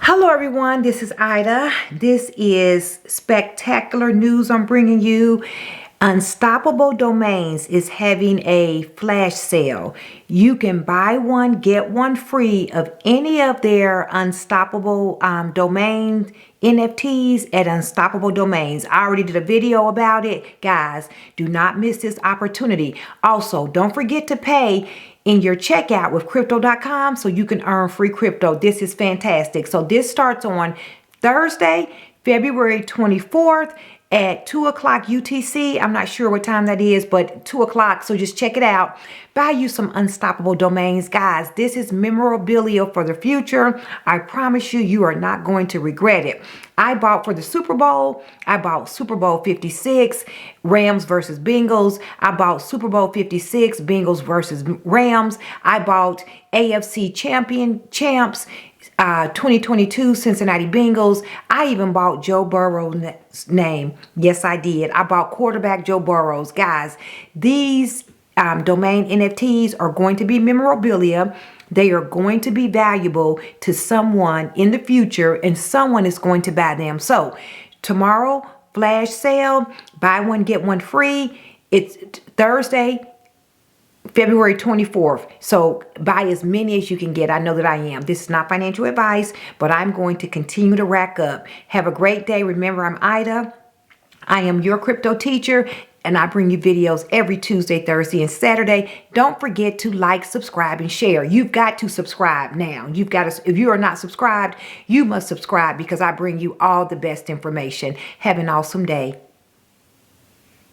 Hello everyone, this is Ida. This is spectacular news I'm bringing you. Unstoppable Domains is having a flash sale. You can buy one, get one free of any of their Unstoppable domain NFTs at Unstoppable Domains. I already did a video about it. Guys, do not miss this opportunity. Also, don't forget to pay in your checkout with crypto.com so you can earn free crypto. This is fantastic. So this starts on Thursday, February 24th at 2 o'clock UTC. I'm not sure what time that is, but 2 o'clock. So just check it out. Buy you some Unstoppable Domains. Guys, this is memorabilia for the future. I promise you, you are not going to regret it. I bought for the Super Bowl. I bought Super Bowl 56, Rams versus Bengals. I bought Super Bowl 56, Bengals versus Rams. I bought AFC champs. 2022 Cincinnati Bengals. I even bought Joe Burrow's name. Yes, I did. I bought quarterback Joe Burrow's. Guys, these domain NFTs are going to be memorabilia. They are going to be valuable to someone in the future, and someone is going to buy them. So tomorrow, flash sale, buy one, get one free. It's Thursday, February 24th. So buy as many as you can get. I know that I am. This is not financial advice, but I'm going to continue to rack up. Have a great day. Remember, I'm Ida. I am your crypto teacher, and I bring you videos every Tuesday, Thursday, and Saturday. Don't forget to like, subscribe, and share. You've got to subscribe now. You've got to, if you are not subscribed, you must subscribe because I bring you all the best information. Have an awesome day.